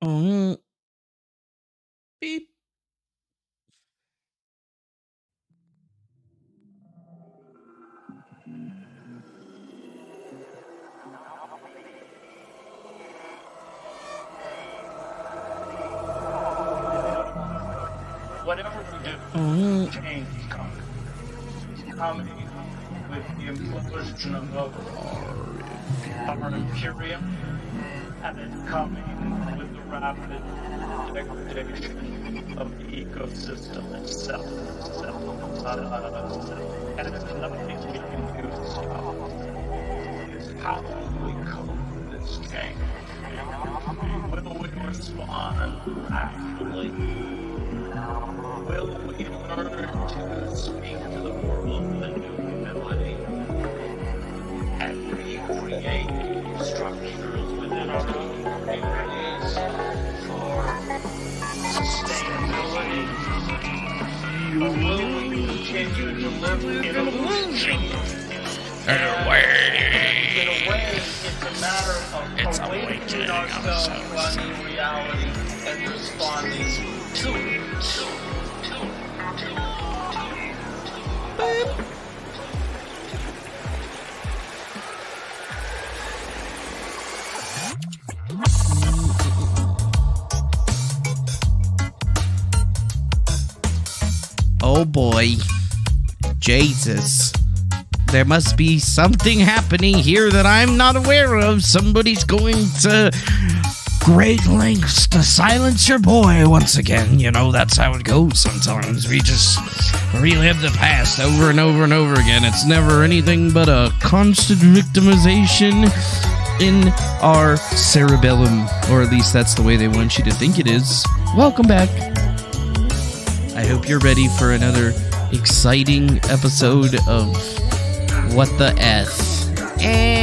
Oh, beep. Whatever we do, change coming with the implosion of our Imperium, and it's coming with the rapid degradation of the ecosystem itself. And it's nothing we can do to stop it. It's how we cope with this change. Will we respond rationally? Will we learn to speak to the world with a new humility and recreate structures within our own communities for sustainability? Or will we continue to live in illusion? In a way, it's a matter of awakening ourselves to our new reality and responding to it. Oh boy. Jesus. There must be something happening here that I'm not aware of. Somebody's going to great lengths to silence your boy once again. You know, that's how it goes sometimes. We just relive the past over and over and over again. It's never anything but a constant victimization in our cerebellum. Or at least that's the way they want you to think it is. Welcome back. I hope you're ready for another exciting episode of What the F. And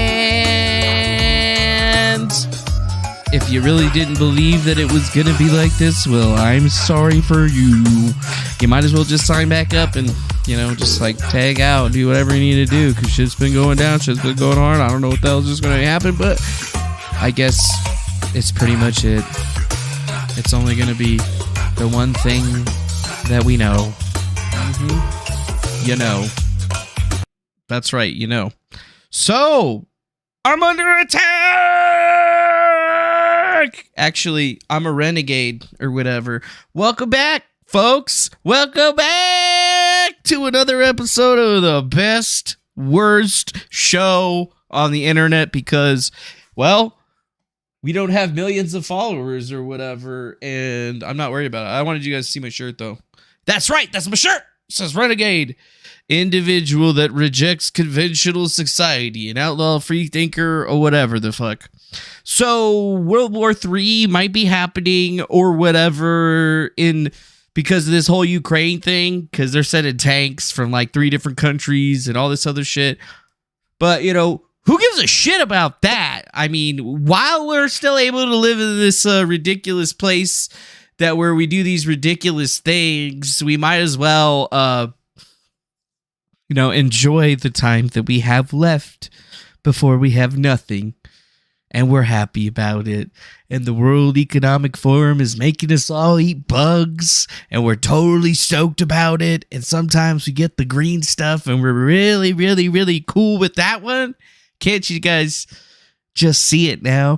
if you really didn't believe that it was gonna be like this, well, I'm sorry for you. You might as well just sign back up and, you know, just like tag out, do whatever you need to do, because shit's been going down, shit's been going hard. I don't know what the hell's just gonna happen, but I guess it's pretty much it. It's only gonna be the one thing that we know. You know. That's right, you know. So, I'm under attack! Actually, I'm a renegade, or whatever. Welcome back, folks! Welcome back to another episode of the best, worst show on the internet because, well, we don't have millions of followers or whatever, and I'm not worried about it. I wanted you guys to see my shirt, though. That's right, that's my shirt! It says Renegade. Individual that rejects conventional society, an outlaw free thinker, or whatever the fuck. So World War III might be happening or whatever because of this whole Ukraine thing, because they're sending tanks from like 3 different countries and all this other shit. But, you know, who gives a shit about that? I mean, while we're still able to live in this ridiculous place where we do these ridiculous things, we might as well you know, enjoy the time that we have left before we have nothing. And we're happy about it. And the World Economic Forum is making us all eat bugs. And we're totally stoked about it. And sometimes we get the green stuff and we're really, really, really cool with that one. Can't you guys just see it now?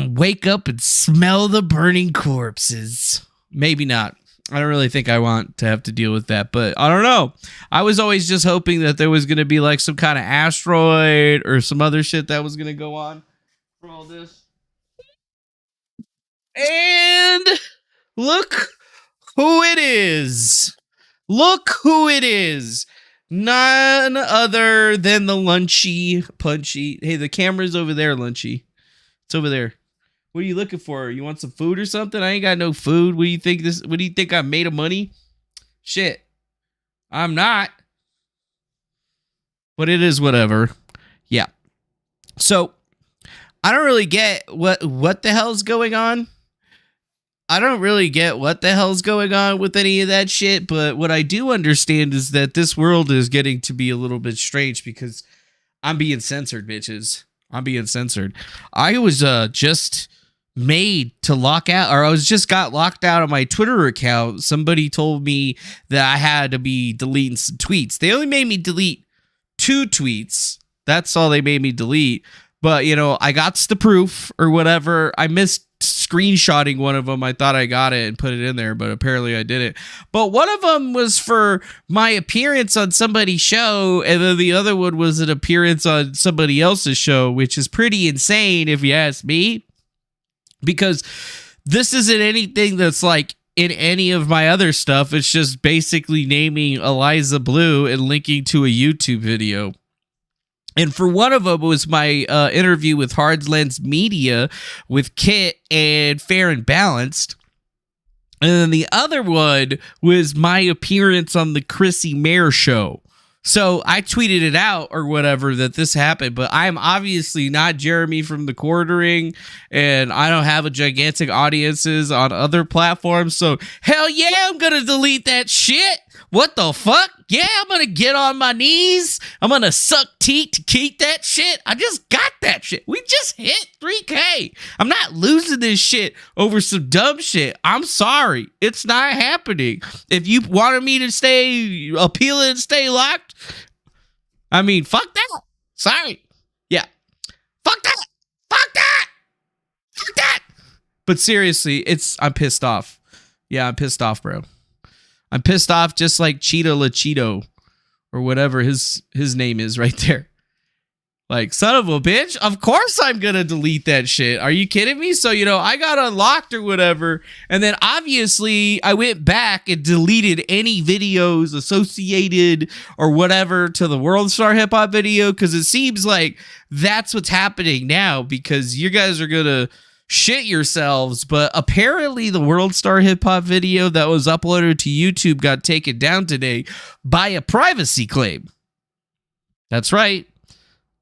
Wake up and smell the burning corpses. Maybe not. I don't really think I want to have to deal with that, but I don't know. I was always just hoping that there was going to be like some kind of asteroid or some other shit that was going to go on for all this. And look who it is. Look who it is. None other than the Lunchy Punchy. Hey, the camera's over there, Lunchy. It's over there. What are you looking for? You want some food or something? I ain't got no food. What do you think I'm made of money? Shit. I'm not. But it is whatever. Yeah. So, I don't really get what the hell's going on. I don't really get what the hell's going on with any of that shit, but what I do understand is that this world is getting to be a little bit strange because I'm being censored, bitches. I'm being censored. I was just made to lock out, or I was just got locked out of my Twitter account. Somebody told me that I had to be deleting some tweets. They only made me delete 2 tweets. That's all they made me delete. But, you know, I got the proof or whatever. I missed screenshotting one of them. I thought I got it and put it in there, but apparently I didn't. But one of them was for my appearance on somebody's show, and then the other one was an appearance on somebody else's show, which is pretty insane if you ask me, because this isn't anything that's like in any of my other stuff. It's just basically naming Eliza Blue and linking to a YouTube video. And for one of them was my interview with Hard Lens Media with Kit and Fair and Balanced. And then the other one was my appearance on the Chrissy Mayer show. So I tweeted it out or whatever that this happened, but I'm obviously not Jeremy from the Quartering, and I don't have a gigantic audiences on other platforms. So hell yeah, I'm going to delete that shit. What the fuck? Yeah, I'm going to get on my knees. I'm going to suck teat to keep that shit. I just got that shit. We just hit 3K. I'm not losing this shit over some dumb shit. I'm sorry. It's not happening. If you wanted me to stay appealing and stay locked, I mean, fuck that. Sorry. Yeah. Fuck that. Fuck that. Fuck that. But seriously, I'm pissed off. Yeah, I'm pissed off, bro. I'm pissed off just like Cheetah La Cheeto or whatever his name is right there. Like, son of a bitch, of course I'm going to delete that shit. Are you kidding me? So, you know, I got unlocked or whatever. And then obviously I went back and deleted any videos associated or whatever to the World Star Hip Hop video, because it seems like that's what's happening now, because you guys are going to shit yourselves. But apparently the World Star Hip Hop video that was uploaded to YouTube got taken down today by a privacy claim. That's right.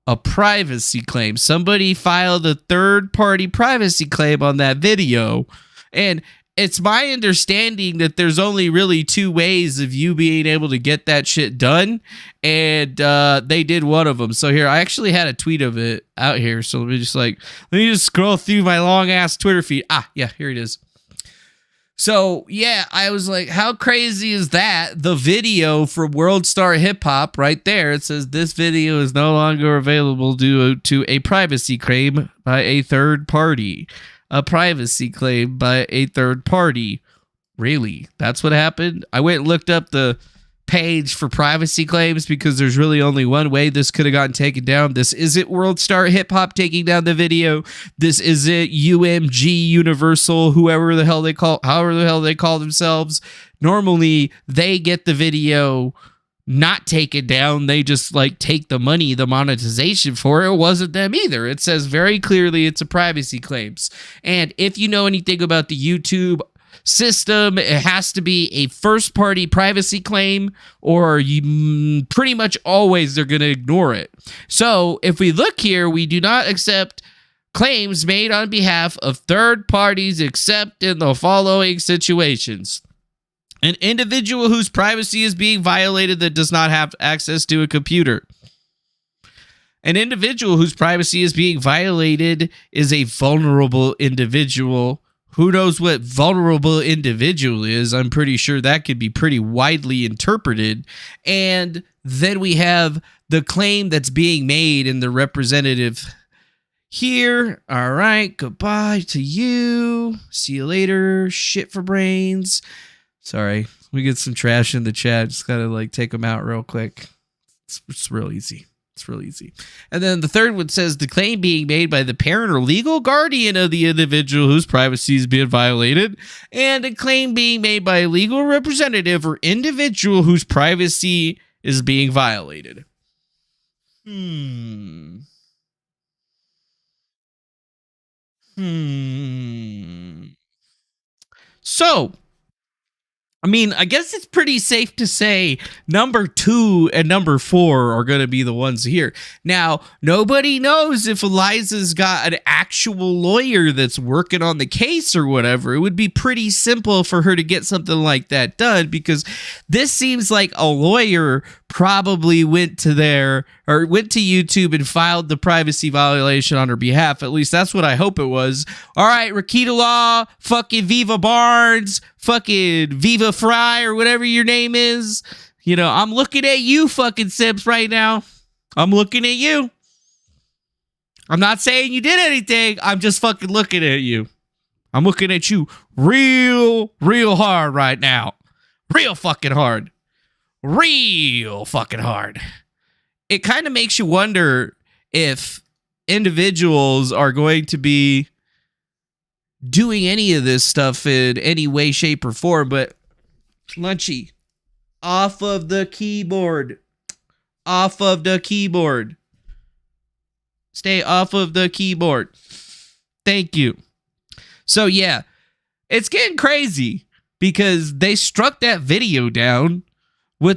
A privacy claim. Somebody filed a third-party privacy claim on that video. And it's my understanding that there's only really 2 ways of you being able to get that shit done. And they did one of them. So here, I actually had a tweet of it out here. So let me just scroll through my long-ass Twitter feed. Yeah, here it is. So, yeah, I was like, how crazy is that? The video from World Star Hip Hop right there. It says this video is no longer available due to a privacy claim by a third party. A privacy claim by a third party. Really? That's what happened? I went and looked up the page for privacy claims because there's really only one way this could have gotten taken down. This isn't World Star Hip Hop taking down the video. This isn't UMG Universal, however the hell they call themselves. Normally, they get the video not taken down. They just like take the money, the monetization for it. It wasn't them either. It says very clearly it's a privacy claims. And if you know anything about the YouTube system, it has to be a first party privacy claim, or you pretty much always they're going to ignore it. So if we look here, we do not accept claims made on behalf of third parties except in the following situations: an individual whose privacy is being violated that does not have access to a computer. An individual whose privacy is being violated is a vulnerable individual. Who knows what vulnerable individual is? I'm pretty sure that could be pretty widely interpreted. And then we have the claim that's being made in the representative here. All right, goodbye to you. See you later. Shit for brains. Sorry, we get some trash in the chat. Just gotta like take them out real quick. It's real easy. It's real easy. And then the third one says the claim being made by the parent or legal guardian of the individual whose privacy is being violated, and a claim being made by a legal representative or individual whose privacy is being violated. So, I mean, I guess it's pretty safe to say number 2 and number 4 are going to be the ones here. Now, nobody knows if Eliza's got an actual lawyer that's working on the case or whatever. It would be pretty simple for her to get something like that done, because this seems like a lawyer probably went to there, or went to YouTube and filed the privacy violation on her behalf. At least that's what I hope it was. All right, Rakita Law, fucking Viva Barnes, fucking Viva Fry, or whatever your name is. You know, I'm looking at you fucking simps right now. I'm looking at you. I'm not saying you did anything. I'm just fucking looking at you. I'm looking at you real hard right now. Real fucking hard. Real fucking hard. It kind of makes you wonder if individuals are going to be doing any of this stuff in any way, shape, or form. But, Lunchy, off of the keyboard. Off of the keyboard. Stay off of the keyboard. Thank you. So, yeah, it's getting crazy because they struck that video down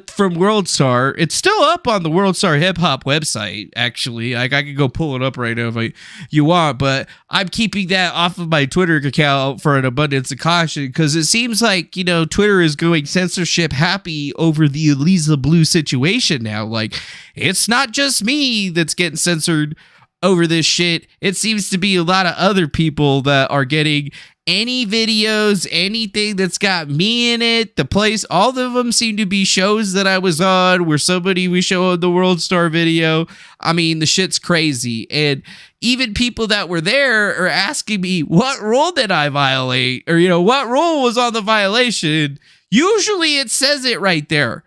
from World Star. It's still up on the World Star Hip Hop website, actually. Like, I could go pull it up right now if you want, but I'm keeping that off of my Twitter account for an abundance of caution because it seems like, you know, Twitter is going censorship happy over the Elisa Blue situation now. Like, it's not just me that's getting censored over this shit. It seems to be a lot of other people that are getting any videos, anything that's got me in it. The place, all of them seem to be shows that I was on where somebody we showed the World Star video. I mean, the shit's crazy. And even people that were there are asking me, what rule did I violate? Or, you know, what rule was on the violation? Usually it says it right there.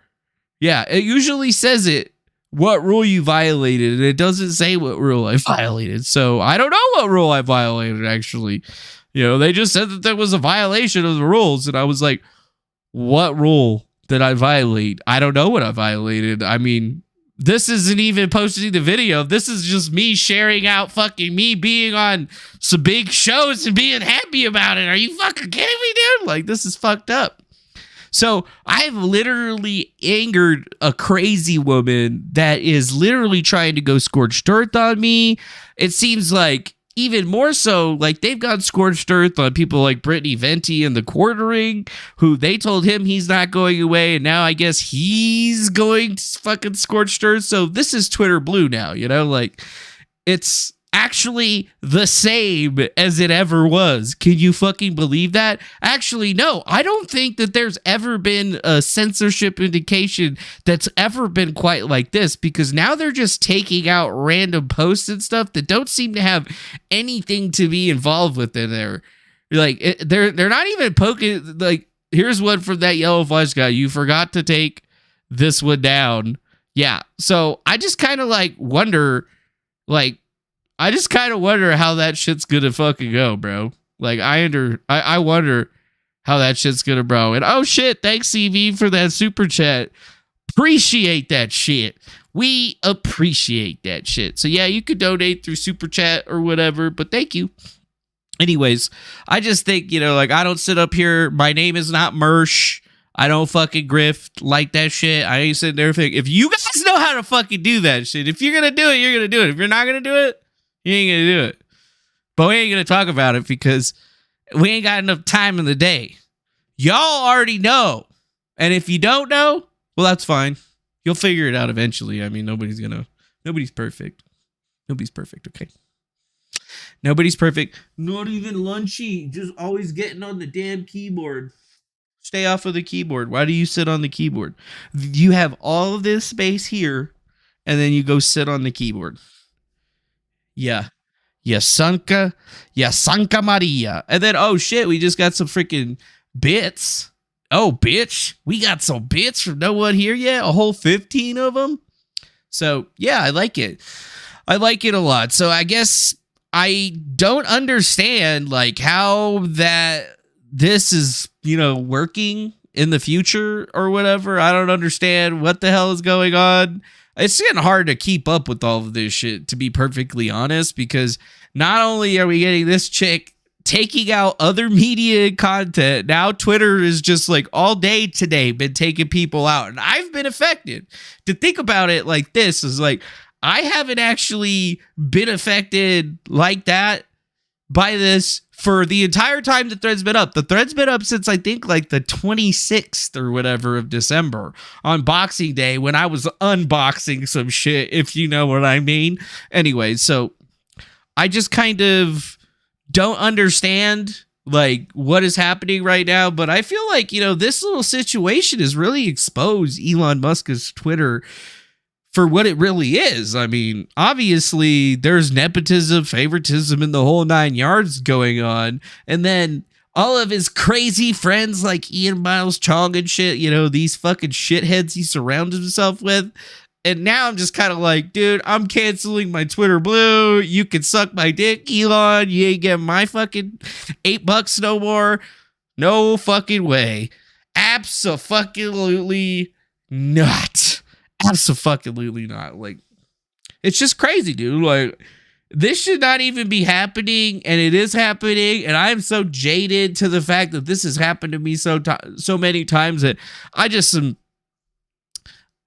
Yeah, it usually says it. What rule you violated, and it doesn't say what rule I violated. So I don't know what rule I violated, actually. You know, they just said that there was a violation of the rules, and I was like, what rule did I violate? I don't know what I violated. I mean, this isn't even posting the video. This is just me sharing out fucking me being on some big shows and being happy about it. Are you fucking kidding me, dude? Like, this is fucked up. So I've literally angered a crazy woman that is literally trying to go scorched earth on me. It seems like even more so, like they've gone scorched earth on people like Brittany Venti and the Quartering, who they told him he's not going away, and now I guess he's going fucking scorched earth. So this is Twitter blue now, you know, like it's actually the same as it ever was. Can you fucking believe that? Actually, no, I don't think that there's ever been a censorship indication that's ever been quite like this, because now they're just taking out random posts and stuff that don't seem to have anything to be involved with in there. Like, they're not even poking, like, here's one from that Yellow Flash guy. You forgot to take this one down. Yeah, so I just kind of like wonder, like, I just kind of wonder how that shit's gonna fucking go, bro. Like, I wonder how that shit's gonna bro. And oh shit, thanks CV for that super chat. Appreciate that shit. We appreciate that shit. So yeah, you could donate through super chat or whatever, but thank you. Anyways, I just think, you know, like, I don't sit up here. My name is not Mersh. I don't fucking grift like that shit. I ain't sitting there thinking, if you guys know how to fucking do that shit, if you're gonna do it, you're gonna do it. If you're not gonna do it, you ain't gonna do it. But we ain't gonna talk about it because we ain't got enough time in the day. Y'all already know. And if you don't know, well, that's fine. You'll figure it out eventually. I mean, nobody's perfect. Nobody's perfect, okay? Nobody's perfect. Not even Lunchy. Just always getting on the damn keyboard. Stay off of the keyboard. Why do you sit on the keyboard? You have all of this space here, and then you go sit on the keyboard. Yeah. Sanka Maria. And then, oh shit, we just got some freaking bits. Oh, bitch. We got some bits from No One Here Yet. A whole 15 of them. So, yeah, I like it. I like it a lot. So, I guess I don't understand, like, how this is, you know, working in the future or whatever. I don't understand what the hell is going on. It's getting hard to keep up with all of this shit, to be perfectly honest, because not only are we getting this chick taking out other media content, now Twitter is just like all day today been taking people out, and I've been affected. To think about it like this is like, I haven't actually been affected like that by this for the entire time the thread's been up. The thread's been up since I think like the 26th or whatever of December on Boxing Day when I was unboxing some shit, if you know what I mean. Anyway, so I just kind of don't understand like what is happening right now, but I feel like, you know, this little situation has really exposed Elon Musk's Twitter for what it really is. I mean, obviously there's nepotism, favoritism, and the whole 9 yards going on. And then all of his crazy friends like Ian Miles Chong and shit, you know, these fucking shitheads he surrounds himself with. And now I'm just kind of like, dude, I'm canceling my Twitter Blue. You can suck my dick, Elon. You ain't getting my fucking $8 no more. No fucking way. Abso-fucking-lutely not. Abso-fucking-lutely not. Like, it's just crazy, dude. Like, this should not even be happening, and it is happening, and I am so jaded to the fact that this has happened to me so many times that I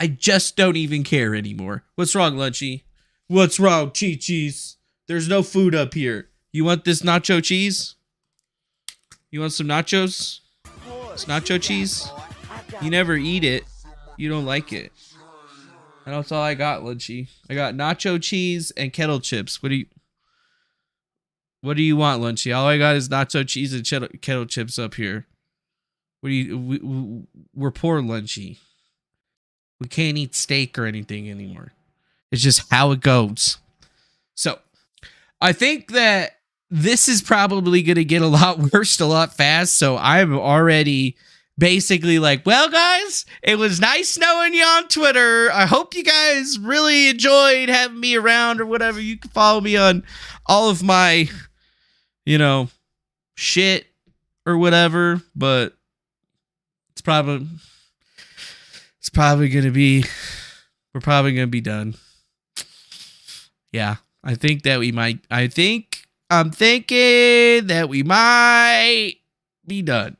just don't even care anymore. What's wrong, Lunchy? What's wrong, Chi-Cheese? There's no food up here. You want this nacho cheese? You want some nachos? It's nacho cheese? You never eat it. You don't like it. And that's all I got, Lunchy. I got nacho cheese and kettle chips. What do you want, Lunchy? All I got is nacho cheese and kettle chips up here. We're poor, Lunchy. We can't eat steak or anything anymore. It's just how it goes. So, I think that this is probably going to get a lot worse a lot fast. So, I'm already basically like, well, guys, it was nice knowing you on Twitter. I hope you guys really enjoyed having me around or whatever. You can follow me on all of my, you know, shit or whatever. But it's probably going to be, we're probably going to be done. Yeah, I'm thinking that we might be done.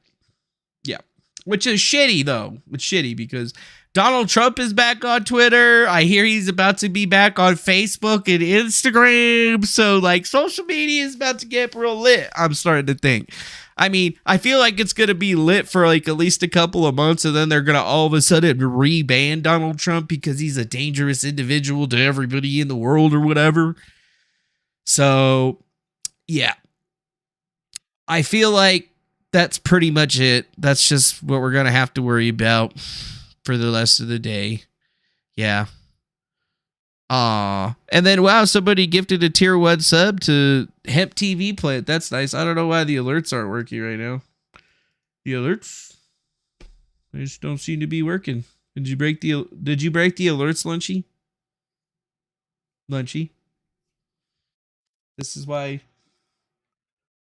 Yeah, which is shitty though. It's shitty because Donald Trump is back on Twitter. I hear he's about to be back on Facebook and Instagram. So like social media is about to get real lit. I'm starting to think. I mean, I feel like it's going to be lit for like at least a couple of months, and then they're going to all of a sudden re-ban Donald Trump because he's a dangerous individual to everybody in the world or whatever. So, yeah. I feel like that's pretty much it. That's just what we're going to have to worry about for the rest of the day. Yeah. And then, wow, somebody gifted a tier 1 sub to Hemp TV Plant. That's nice. I don't know why the alerts aren't working right now. The alerts? They just don't seem to be working. Did you break the alerts, Lunchy? Lunchy? This is why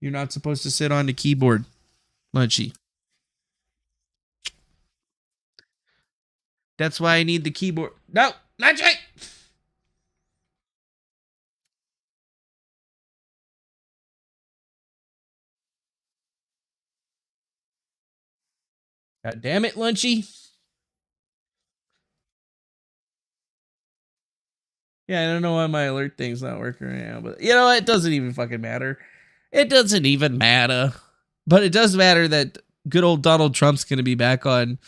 you're not supposed to sit on the keyboard, Lunchy. That's why I need the keyboard. No, Lunchy! God damn it, Lunchy. Yeah, I don't know why my alert thing's not working right now, but you know what? It doesn't even fucking matter. It doesn't even matter. But it does matter that good old Donald Trump's going to be back on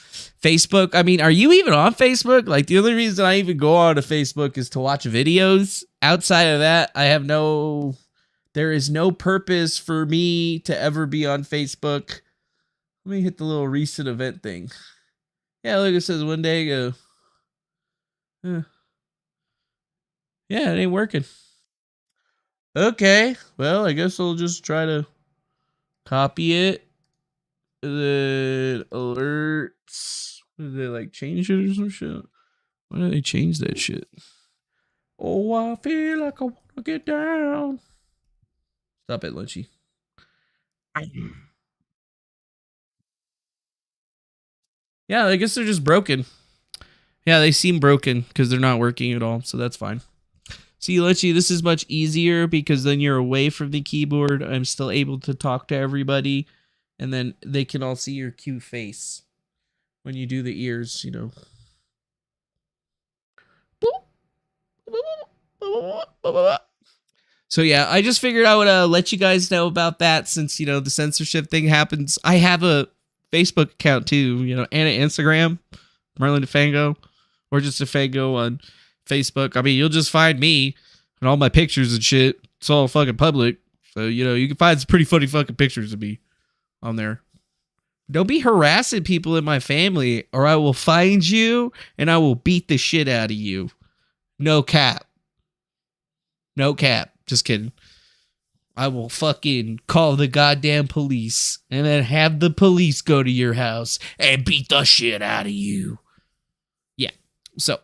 Facebook. I mean, are you even on Facebook? Like, the only reason I even go on to Facebook is to watch videos. Outside of that, there is no purpose for me to ever be on Facebook. Let me hit the little recent event thing. Yeah, look, it says 1 day ago. Yeah, it ain't working. Okay, well, I guess I'll just try to copy it. The alerts. Did they like change it or some shit? Why did they change that shit? Oh, I feel like I want to get down. Stop it, Lunchy. Yeah, I guess they're just broken. Yeah, they seem broken because they're not working at all, so that's fine. See, Lunchy, this is much easier because then you're away from the keyboard. I'm still able to talk to everybody, and then they can all see your cute face when you do the ears, you know. So yeah, I just figured I would let you guys know about that since, you know, the censorship thing happens. I have a Facebook account too, you know, and an Instagram, Merlin Defango, or just Defango on Facebook. I mean, you'll just find me and all my pictures and shit. It's all fucking public. So, you know, you can find some pretty funny fucking pictures of me on there. Don't be harassing people in my family or I will find you and I will beat the shit out of you. No cap. No cap. Just kidding. I will fucking call the goddamn police and then have the police go to your house and beat the shit out of you. Yeah. So,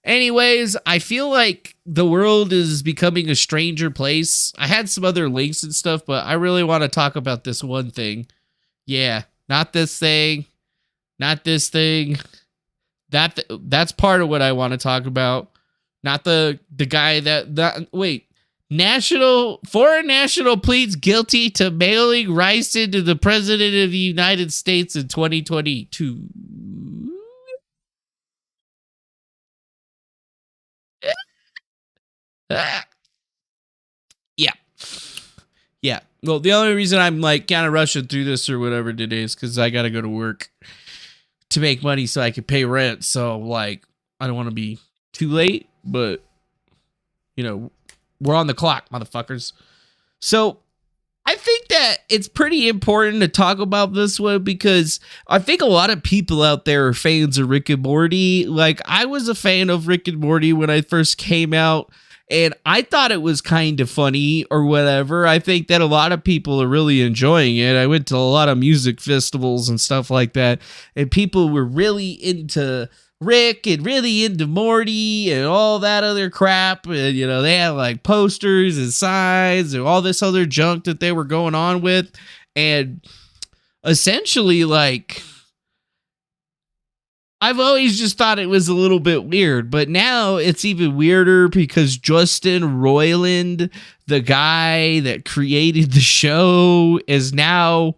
anyways, I feel like the world is becoming a stranger place. I had some other links and stuff, but I really want to talk about this one thing. Yeah. Not this thing. Not this thing. That's part of what I want to talk about. Not the guy wait. Foreign national pleads guilty to mailing rice into the president of the United States in 2022. Yeah. Yeah. Well, the only reason I'm like kind of rushing through this or whatever today is because I got to go to work to make money so I can pay rent. So like, I don't want to be too late, but you know, we're on the clock, motherfuckers. So I think that it's pretty important to talk about this one because I think a lot of people out there are fans of Rick and Morty. Like, I was a fan of Rick and Morty when I first came out, and I thought it was kind of funny or whatever. I think that a lot of people are really enjoying it. I went to a lot of music festivals and stuff like that, and people were really into Rick and really into Morty and all that other crap. And, you know, they had like posters and signs and all this other junk that they were going on with. And essentially, like, I've always just thought it was a little bit weird, but now it's even weirder because Justin Roiland, the guy that created the show, is now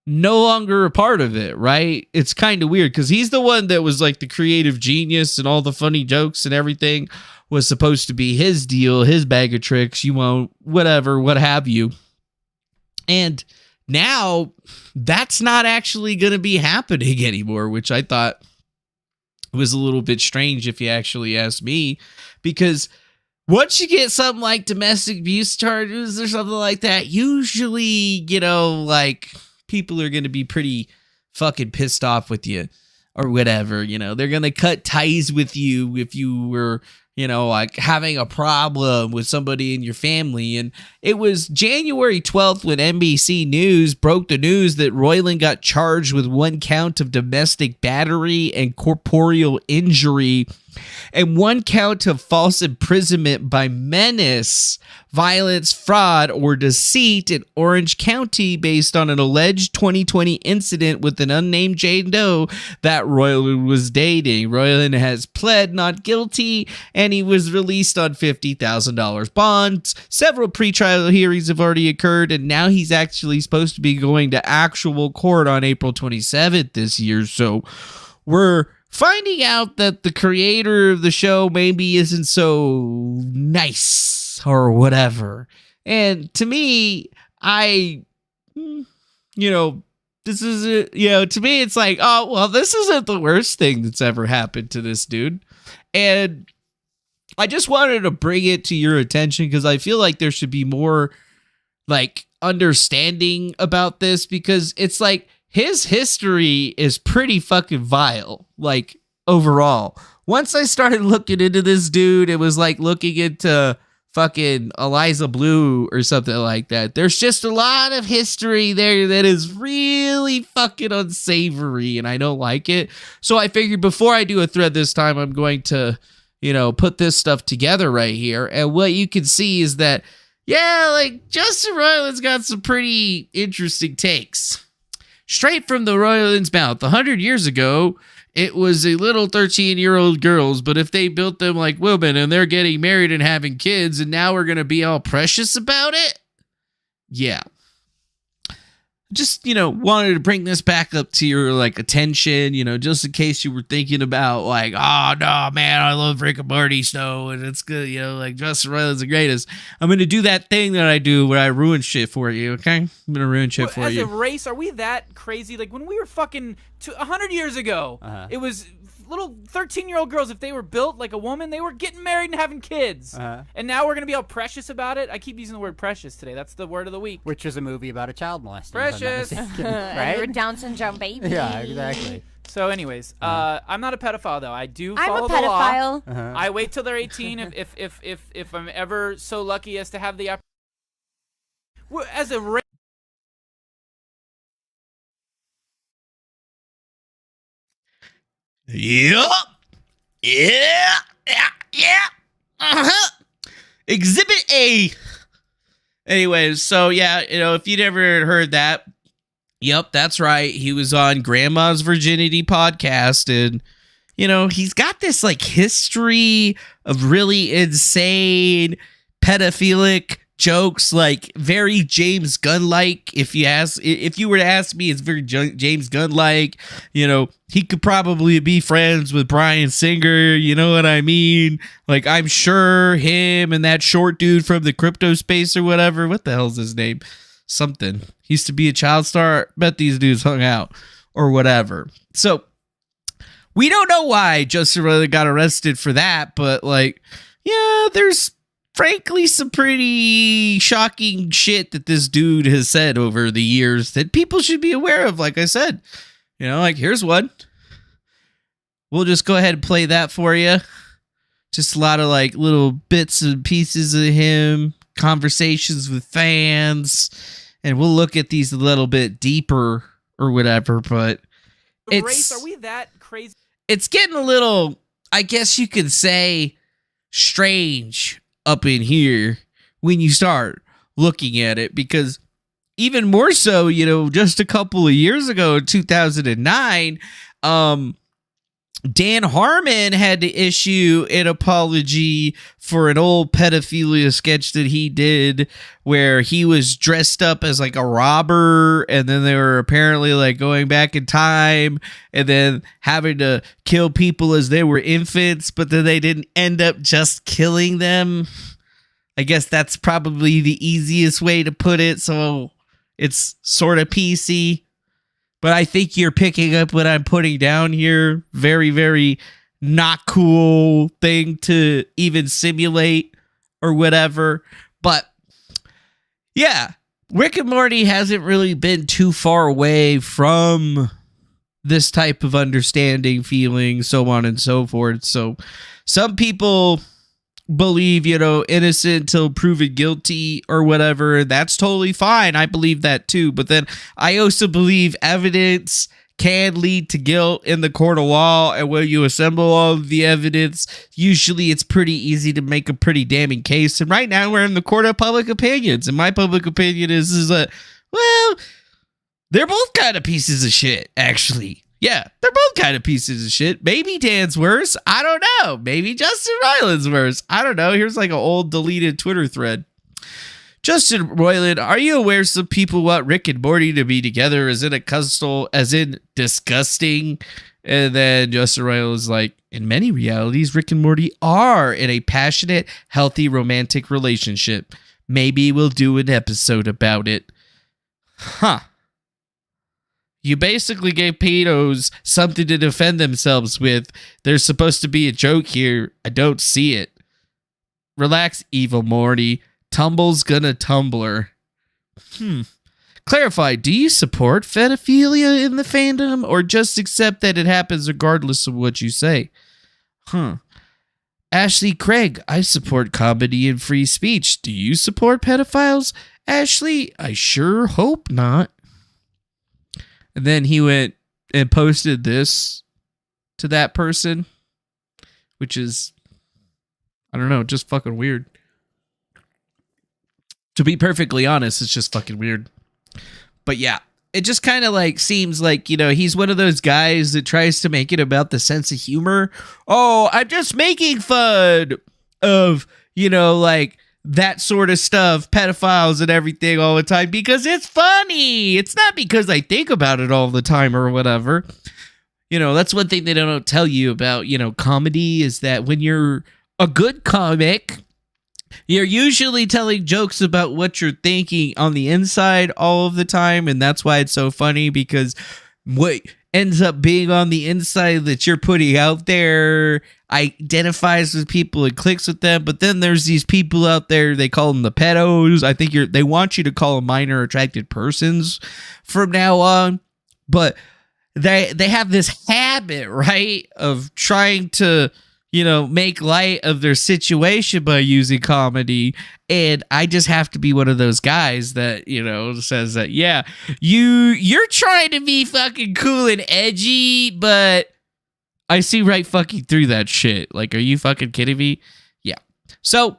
no longer a part of it, right? It's kind of weird because he's the one that was like the creative genius and all the funny jokes and everything was supposed to be his deal, his bag of tricks, you won't, whatever, what have you. And now that's not actually going to be happening anymore, which I thought was a little bit strange if you actually ask me, because once you get something like domestic abuse charges or something like that, usually, you know, like, people are going to be pretty fucking pissed off with you or whatever, you know, they're going to cut ties with you if you were, you know, like having a problem with somebody in your family. And it was January 12th when NBC News broke the news that Roiland got charged with 1 count of domestic battery and corporeal injury and 1 count of false imprisonment by menace, violence, fraud, or deceit in Orange County based on an alleged 2020 incident with an unnamed Jane Doe that Roiland was dating. Roiland has pled not guilty, and he was released on $50,000 bonds. Several pretrial hearings have already occurred, and now he's actually supposed to be going to actual court on April 27th this year. So we're finding out that the creator of the show maybe isn't so nice or whatever. And to me, you know, this is, you know, to me, it's like, oh, well, this isn't the worst thing that's ever happened to this dude. And I just wanted to bring it to your attention because I feel like there should be more like understanding about this, because it's like, his history is pretty fucking vile, like, overall. Once I started looking into this dude, it was like looking into fucking Eliza Blue or something like that. There's just a lot of history there that is really fucking unsavory, and I don't like it. So I figured before I do a thread this time, I'm going to, you know, put this stuff together right here. And what you can see is that, yeah, like, Justin Roiland's got some pretty interesting takes. Straight from the Roiland's mouth. 100 years ago, it was a little 13-year-old girls, but if they built them like women and they're getting married and having kids, and now we're going to be all precious about it? Yeah. just, wanted to bring this back up to your like attention, just in case you were thinking about like, oh no, man, I love Rick and Morty show and it's good, like Justin Roiland's the greatest. I'm going to do that thing that I do where I ruin shit for you, okay? I'm going to ruin shit for you. As a race, are we that crazy? Like when we were fucking 100 years ago, it was little 13-year-old girls, if they were built like a woman, they were getting married and having kids. And now we're going to be all precious about it. I keep using the word precious today. That's the word of the week. Which is a movie about a child molesting. Precious. Right? You're a Down syndrome baby. Yeah, exactly. So anyways, I'm not a pedophile, though. I do I'm follow a the law. pedophile. I wait till they're 18 if I'm ever so lucky as to have the opportunity. As a race. Yup. Yeah. Exhibit A. Anyways, so yeah, if you never heard that, yep, that's right. He was on Grandma's Virginity podcast, and he's got this like history of really insane pedophilic jokes, like very James Gunn-like. If you were to ask me, it's very James Gunn-like. He could probably be friends with Bryan Singer. You know what I mean? Like, I'm sure him and that short dude from the crypto space or whatever. What the hell's his name? Something. He used to be a child star. Bet these dudes hung out or whatever. So we don't know why Justin Roiland got arrested for that, but like, yeah, there's frankly some pretty shocking shit that this dude has said over the years that people should be aware of. Like I said, like here's one. We'll just go ahead and play that for you. Just a lot of like little bits and pieces of him, conversations with fans, and we'll look at these a little bit deeper or whatever, but Race, are we that crazy? It's getting a little, I guess you could say, strange up in here when you start looking at it, because even more so, just a couple of years ago, 2009, Dan Harmon had to issue an apology for an old pedophilia sketch that he did where he was dressed up as like a robber, and then they were apparently like going back in time and then having to kill people as they were infants, but then they didn't end up just killing them. I guess that's probably the easiest way to put it, so it's sort of PC. But I think you're picking up what I'm putting down here. Very, very not cool thing to even simulate or whatever. But yeah, Rick and Morty hasn't really been too far away from this type of understanding, feeling, so on and so forth. So some people believe, innocent until proven guilty or whatever. That's totally fine. I believe that too. But then I also believe evidence can lead to guilt in the court of law. And when you assemble all of the evidence, usually it's pretty easy to make a pretty damning case. And right now we're in the court of public opinions. And my public opinion is that, well, they're both kind of pieces of shit, actually. Yeah, they're both kind of pieces of shit. Maybe Dan's worse. I don't know. Maybe Justin Roiland's worse. I don't know. Here's like an old deleted Twitter thread. Justin Roiland, are you aware some people want Rick and Morty to be together as in disgusting? And then Justin Roiland's like, in many realities, Rick and Morty are in a passionate, healthy, romantic relationship. Maybe we'll do an episode about it. Huh. You basically gave pedos something to defend themselves with. There's supposed to be a joke here. I don't see it. Relax, evil Morty. Tumble's gonna tumbler. Clarify, do you support pedophilia in the fandom or just accept that it happens regardless of what you say? Ashley Craig, I support comedy and free speech. Do you support pedophiles? Ashley, I sure hope not. And then he went and posted this to that person, which is, I don't know, just fucking weird. To be perfectly honest, it's just fucking weird. But yeah, it just kind of like seems like, he's one of those guys that tries to make it about the sense of humor. Oh, I'm just making fun of, like that sort of stuff, pedophiles and everything all the time because it's funny. It's not because I think about it all the time or whatever. You know, that's one thing they don't tell you about, you know, comedy is that when you're a good comic, you're usually telling jokes about what you're thinking on the inside all of the time. And that's why it's so funny, because what ends up being on the inside that you're putting out there identifies with people and clicks with them. But then there's these people out there, they call them the pedos. I think they want you to call them minor attracted persons from now on. But they have this habit, right, of trying to, you know, make light of their situation by using comedy. And I just have to be one of those guys that, you know, says that, yeah, you're trying to be fucking cool and edgy, but I see right fucking through that shit. Like, are you fucking kidding me? Yeah. So,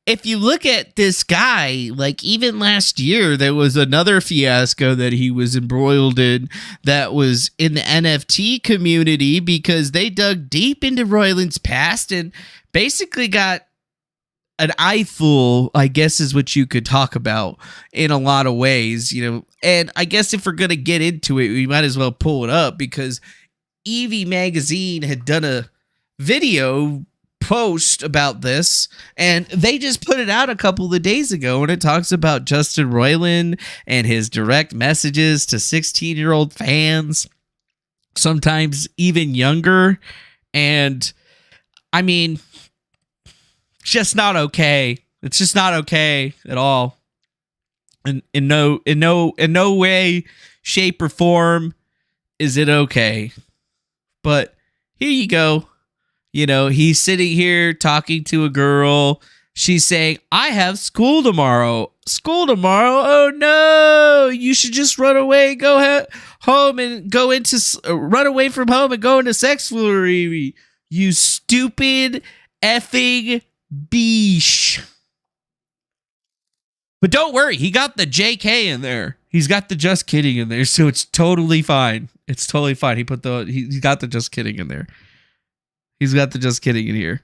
if you look at this guy, like even last year, there was another fiasco that he was embroiled in that was in the NFT community because they dug deep into Roiland's past and basically got an eyeful, I guess is what you could talk about in a lot of ways, you know. And I guess if we're going to get into it, we might as well pull it up because Evie Magazine had done a video post about this, and they just put it out a couple of days ago, and it talks about Justin Roiland and his direct messages to 16-year-old fans, sometimes even younger. And I mean, just not okay. It's just not okay at all. And in no way, shape, or form is it okay. But here you go. You know, he's sitting here talking to a girl. She's saying, I have school tomorrow. School tomorrow? Oh, no. You should just run away, home and run away from home and go into sex foolery. You stupid effing beesh. But don't worry. He got the JK in there. He's got the just kidding in there. So it's totally fine. It's totally fine. He got the just kidding in there. He's got the just kidding in here.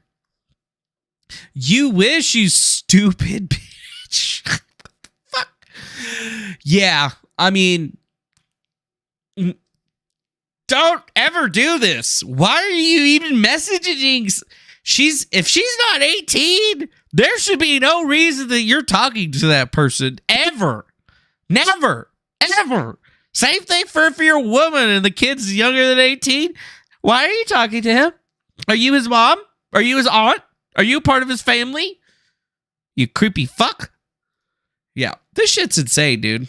You wish, you stupid bitch. Fuck. Yeah, I mean, don't ever do this. Why are you even messaging? If she's not 18, there should be no reason that you're talking to that person ever. Never. Ever. Same thing for if you're a woman and the kid's younger than 18. Why are you talking to him? Are you his mom? Are you his aunt? Are you part of his family? You creepy fuck. Yeah, this shit's insane, dude.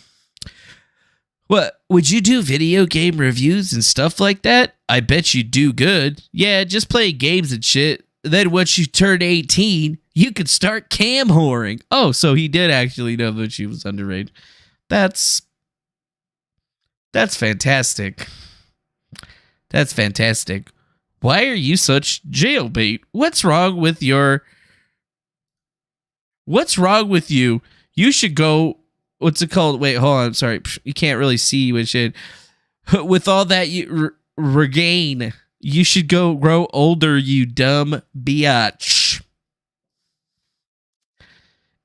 What, would you do video game reviews and stuff like that? I bet you do good. Yeah, just play games and shit. Then once you turn 18, you could start cam whoring. Oh, so he did actually know that she was underage. That's fantastic. That's fantastic. Why are you such jailbait? What's wrong with you? You should go, what's it called? Wait, hold on. I'm sorry. You can't really see which it. With all that you regain, you should go grow older, you dumb biatch.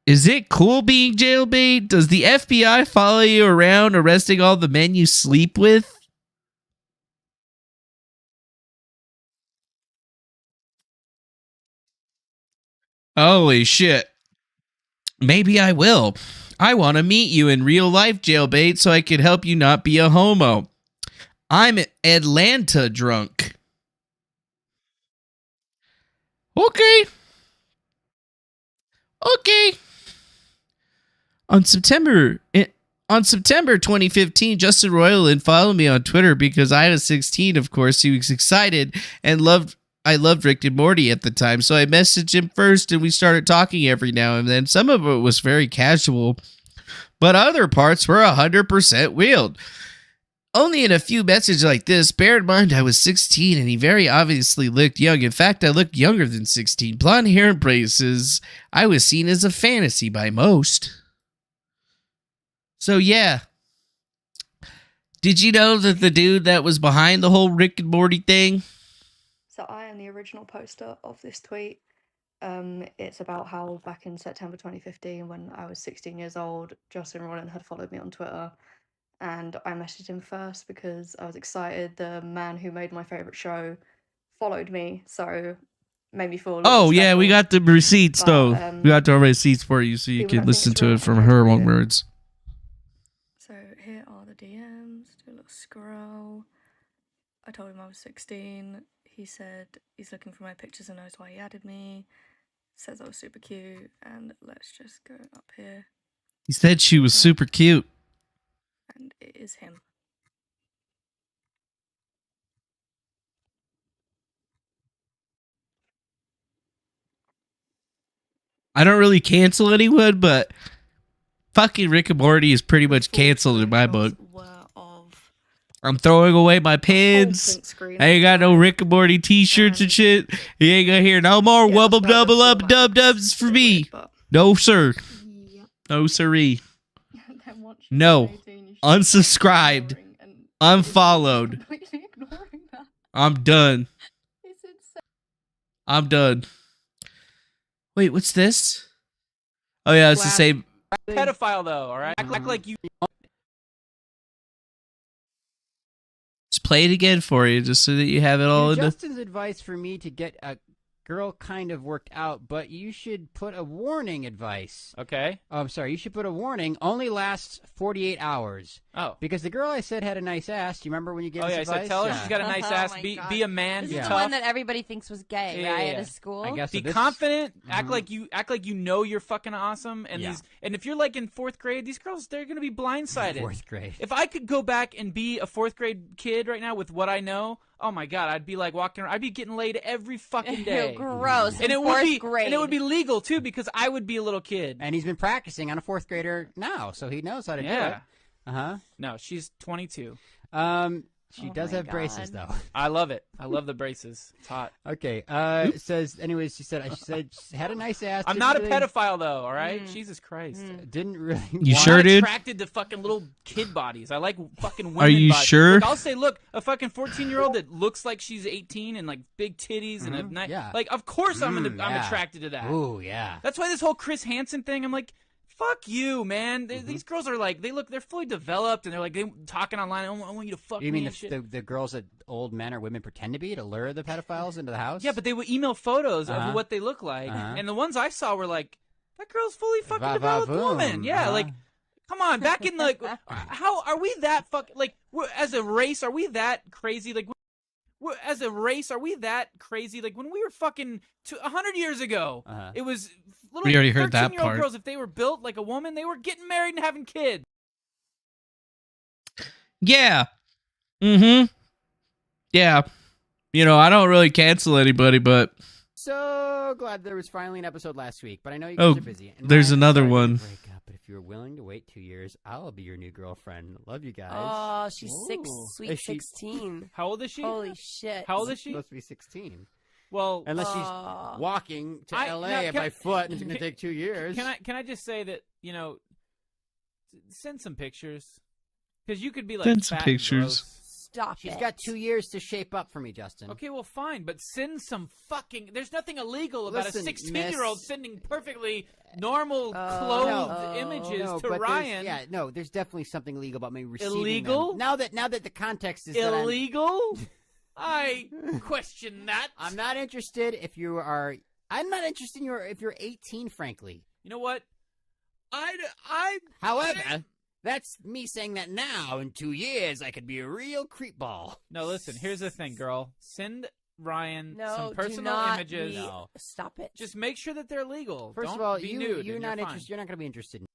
Is it cool being jailbait? Does the FBI follow you around arresting all the men you sleep with? Holy shit. Maybe I will. I want to meet you in real life, jailbait, so I can help you not be a homo. I'm Atlanta drunk. Okay. On September 2015, Justin Roiland followed me on Twitter because I was 16, of course. He was excited and I loved Rick and Morty at the time, so I messaged him first and we started talking every now and then. Some of it was very casual, but other parts were 100% real. Only in a few messages like this. Bear in mind, I was 16 and he very obviously looked young. In fact, I looked younger than 16. Blonde hair and braces. I was seen as a fantasy by most. So yeah. Did you know that the dude that was behind the whole Rick and Morty thing? So I am the original poster of this tweet. It's about how back in September 2015, when I was 16 years old, Justin Roiland had followed me on Twitter, and I messaged him first because I was excited. The man who made my favorite show followed me, so made me feel a little Oh bit yeah, we special. got the receipts But, though. We got the receipts for you, so you see, can when I listen think to it's it from wrong, I her read own it. words. So here are the DMs. Do a little scroll. I told him I was 16. He said he's looking for my pictures and knows why he added me. Says I was super cute. And let's just go up here. He said she was super cute. And it is him. I don't really cancel anyone, but fucking Rick and Morty is pretty much canceled in my book. I'm throwing away my pins. I ain't got no Rick and Morty t-shirts and shit. You ain't gonna hear no more wubble double up dub dubs for me. No sir. No siree. No. Unsubscribed. Unfollowed. I'm done. I'm done. Wait, what's this? Oh yeah, it's the same. Pedophile though, all right? Act like you. Just play it again for you, just so that you have it all in the. Justin's advice for me to get a girl kind of worked out, but you should put a warning advice. Okay. Oh, I'm sorry. You should put a warning. Only lasts 48 hours. Oh. Because the girl I said had a nice ass. Do you remember when you gave us yeah, advice? so tell her she's got a nice ass. my Be God. a man. This Be is the tough. one that everybody thinks was gay, Yeah, right? yeah. At a school. I guess so. Be confident. Act like you know you're fucking awesome. And Yeah. and if you're like in 4th grade, these girls they're gonna be blindsided. 4th grade. If I could go back and be a 4th grade kid right now with what I know, oh my God, I'd be like walking around. I'd be getting laid every fucking day. Gross. And in it would fourth be grade. and it would be legal too because I would be a little kid. And he's been practicing on a 4th grader now, so he knows how to do it. Uh-huh. No, she's 22. She Oh does my have braces, God. though. I love it. I love the braces. It's hot. Okay. It says, anyways, she said she had a nice ass. I'm didn't not a really- pedophile though. All right. Jesus Christ. Didn't really. You want- sure, I'm not dude? attracted to fucking little kid bodies. I like fucking women. Are you bodies. sure? Like, I'll say, look, a fucking 14-year-old that looks like she's 18 and like big titties and a nice. yeah. Like, of course I'm yeah. attracted to that. Ooh, yeah. That's why this whole Chris Hansen thing. I'm like, fuck you, man. These girls are like, they're fully developed and they're like, they talking online. I want you to fuck You me mean and shit. the girls that old men or women pretend to be to lure the pedophiles into the house? Yeah, but they would email photos Uh-huh. of what they look like, Uh-huh. and the ones I saw were like, that girl's fully fucking developed Va-va-voom. woman. Yeah, Uh-huh. like, come on, back in like, how are we that like as a race? Are we that crazy? Like, as a race, are we that crazy? Like when we were fucking 100 years ago, Uh-huh. it was little We already heard that 13-year-old part. girls. If they were built like a woman, they were getting married and having kids. Yeah. Mm-hmm. Yeah. You know, I don't really cancel anybody, but So glad there was finally an episode last week, but I know you Oh, guys are busy. And there's Ryan, another sorry to one. break up, but if you're willing to wait 2 years, I'll be your new girlfriend. Love you guys. Oh, she's Ooh. sweet Is she- 16. How old is she? Holy shit. How old is she? supposed to be 16. Well, Unless she's Oh. walking to I- LA now, can- by foot, and it's going to take 2 years. Can I just say that, you know, send some pictures because you could be like Send some fat and pictures. gross. Stop She's it. got 2 years to shape up for me, Justin. Okay, well, fine, but send some fucking. There's nothing illegal about Listen, a 16-year-old miss- sending perfectly normal Oh, clothed no. images No, to but Ryan. there's definitely something illegal about me receiving Illegal? them. Now that the context is that Illegal? I question that. I'm not interested if you are. I'm not interested in if you're 18, frankly. You know what? However, that's me saying that now. In 2 years, I could be a real creepball. No, listen. Here's the thing, girl. Send Ryan No, some do personal not images. be- No. Stop it. Just make sure that they're legal. First Don't of all, be you're nude not and you're fine. interested. You're not going to be interested in.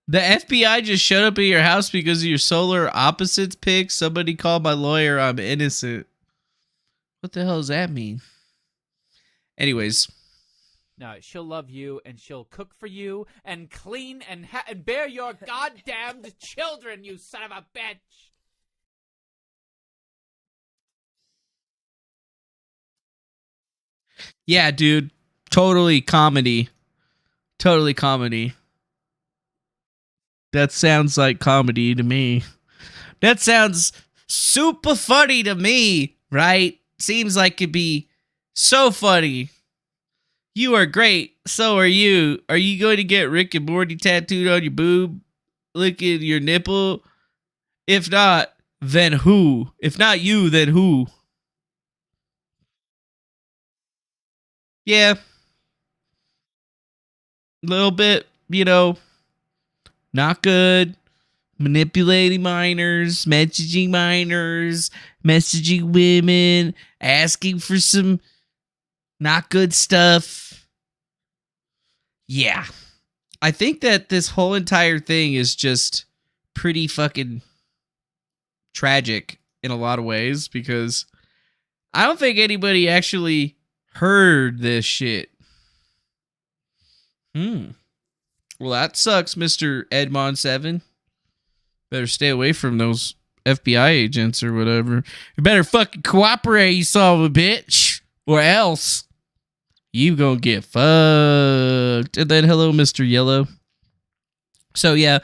the FBI just showed up at your house because of your solar opposites pick. Somebody called my lawyer. I'm innocent. What the hell does that mean? Anyways, No, she'll love you and she'll cook for you and clean and and bear your goddamned children, you son of a bitch. yeah, dude, totally comedy. Totally comedy. That sounds like comedy to me. That sounds super funny to me, right? Seems like it'd be so funny. You are great. So are you. Are you going to get Rick and Morty tattooed on your boob? Licking your nipple? If not, then who? If not you, then who? Yeah, a little bit, not good. Manipulating minors, messaging women, asking for some not good stuff. Yeah. I think that this whole entire thing is just pretty fucking tragic in a lot of ways because I don't think anybody actually heard this shit. Well, that sucks, Mr. Edmond 7. Better stay away from those FBI agents or whatever. You better fucking cooperate, you son of a bitch, or else you gonna get fucked. And then hello, Mr. Yellow. So yeah,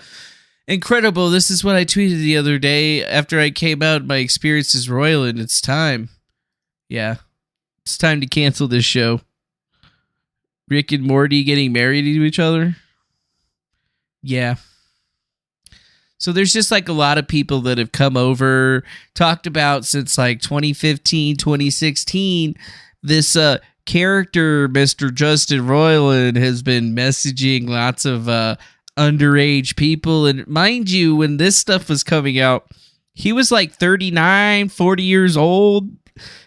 incredible. This is what I tweeted the other day after I came out my experiences Roiland. It's time. Yeah, it's time to cancel this show. Rick and Morty getting married to each other. Yeah. So there's just like a lot of people that have come over, talked about since like 2015, 2016. This character, Mr. Justin Roiland, has been messaging lots of underage people. And mind you, when this stuff was coming out, he was like 39, 40 years old.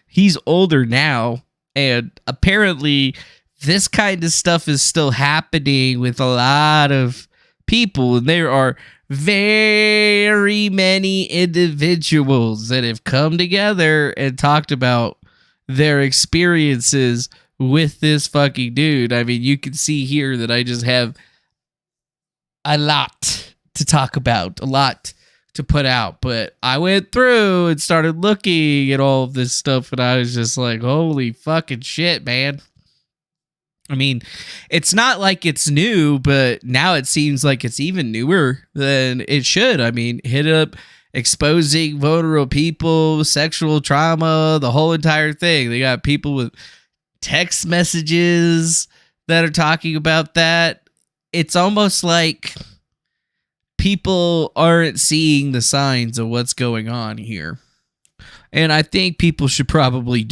He's older now. And apparently this kind of stuff is still happening with a lot of people. And there are very many individuals that have come together and talked about their experiences with this fucking dude. I mean, you can see here that I just have a lot to talk about, a lot to put out, but I went through and started looking at all of this stuff and I was just like, holy fucking shit, man. I mean, it's not like it's new, but now it seems like it's even newer than it should. I mean, hit up exposing vulnerable people, sexual trauma, the whole entire thing. They got people with text messages that are talking about that. It's almost like people aren't seeing the signs of what's going on here. And I think people should probably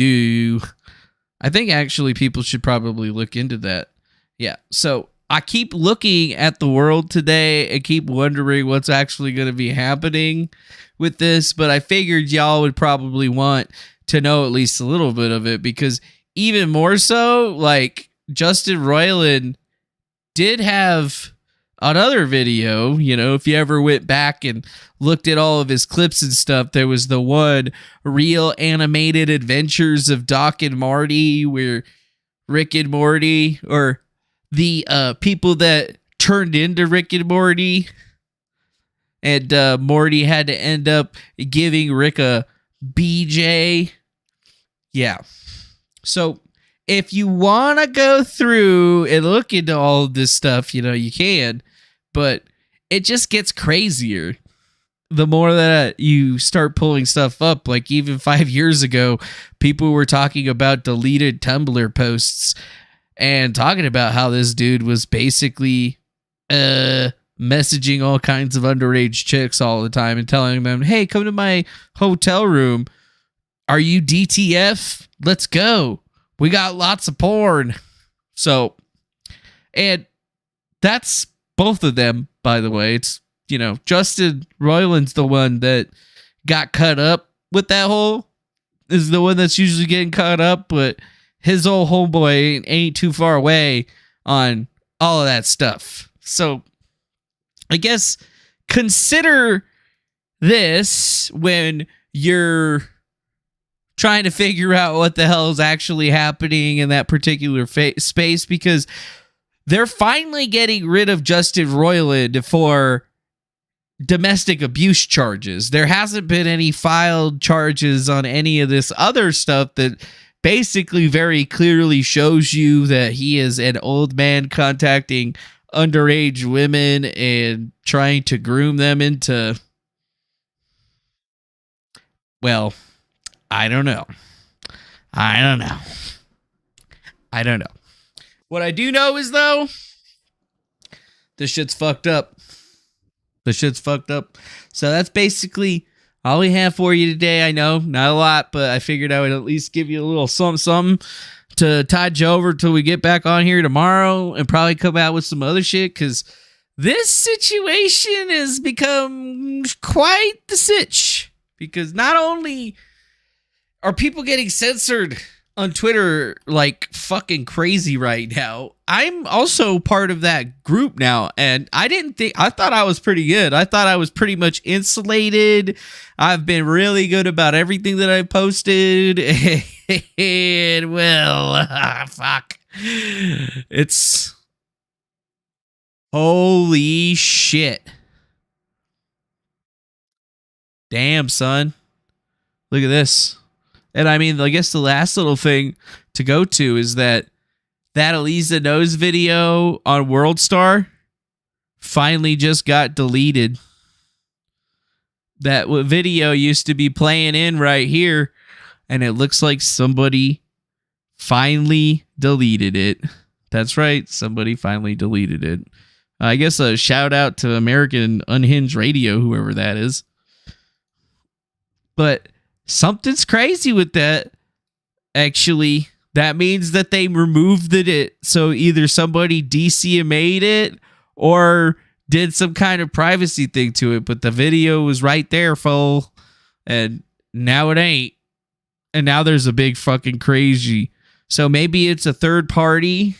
people should probably look into that. Yeah. So I keep looking at the world today and keep wondering what's actually going to be happening with this. But I figured y'all would probably want to know at least a little bit of it because even more so, like Justin Roiland did have another video, if you ever went back and looked at all of his clips and stuff, there was the one Real Animated Adventures of Doc and Marty where Rick and Morty, or the people that turned into Rick and Morty, and Morty had to end up giving Rick a BJ. Yeah. So if you want to go through and look into all of this stuff, you can, but it just gets crazier the more that you start pulling stuff up. Like even 5 years ago, people were talking about deleted Tumblr posts and talking about how this dude was basically messaging all kinds of underage chicks all the time and telling them, hey, come to my hotel room. Are you DTF? Let's go. We got lots of porn. So, and that's both of them, by the way. It's, Justin Roiland's the one that got cut up with that whole, is the one that's usually getting cut up, but his old homeboy ain't too far away on all of that stuff. So, I guess consider this when you're trying to figure out what the hell is actually happening in that particular space, because they're finally getting rid of Justin Roiland for domestic abuse charges. There hasn't been any filed charges on any of this other stuff that basically very clearly shows you that he is an old man contacting underage women and trying to groom them into, well, I don't know. What I do know is, though, this shit's fucked up. This shit's fucked up. So that's basically all we have for you today. I know, not a lot, but I figured I would at least give you a little something to tide you over till we get back on here tomorrow and probably come out with some other shit, because this situation has become quite the sitch. Because not only are people getting censored on Twitter like fucking crazy right now, I'm also part of that group now, and I thought I was pretty good. I thought I was pretty much insulated. I've been really good about everything that I posted, and well, fuck. It's holy shit. Damn, son. Look at this. And I mean, I guess the last little thing to go to is that Eliza Knows video on World Star finally just got deleted. That video used to be playing in right here, and it looks like somebody finally deleted it. That's right, somebody finally deleted it. I guess a shout out to American Unhinged Radio, whoever that is. But something's crazy with that. Actually, that means that they removed it. So either somebody DCMA'd it or did some kind of privacy thing to it. But the video was right there, fool. And now it ain't. And now there's a big fucking crazy. So maybe it's a third party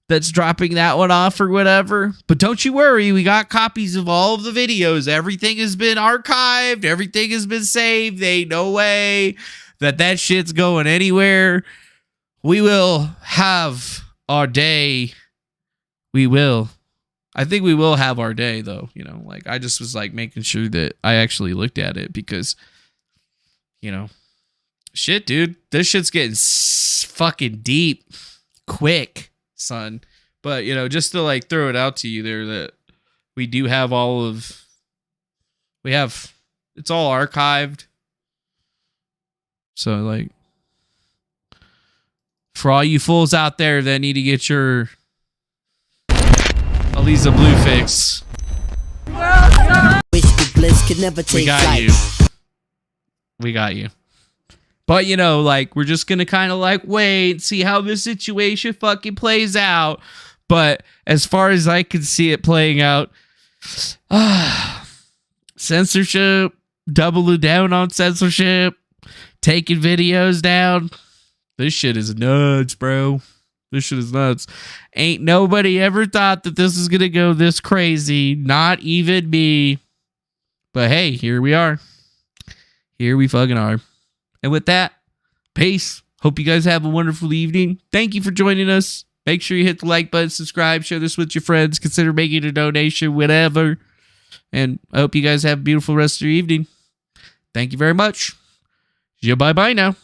that's dropping that one off or whatever. But don't you worry, we got copies of all of the videos. Everything has been archived. Everything has been saved. There ain't no way that shit's going anywhere. We will have our day. We will. I think we will have our day, though. You know, like, I just was like making sure that I actually looked at it because, you know, shit, dude, this shit's getting fucking deep quick, son. But, you know, just to like throw it out to you there that we do have it's all archived. So like, for all you fools out there that need to get your Eliza Blue fix, we got you. We got you. But, you know, like, we're just going to kind of like wait, see how this situation fucking plays out. But as far as I can see it playing out, censorship, doubling down on censorship, taking videos down. This shit is nuts, bro. This shit is nuts. Ain't nobody ever thought that this is going to go this crazy. Not even me. But hey, here we are. Here we fucking are. And with that, peace. Hope you guys have a wonderful evening. Thank you for joining us. Make sure you hit the like button, subscribe, share this with your friends, consider making a donation, whatever. And I hope you guys have a beautiful rest of your evening. Thank you very much. Yeah, bye-bye now.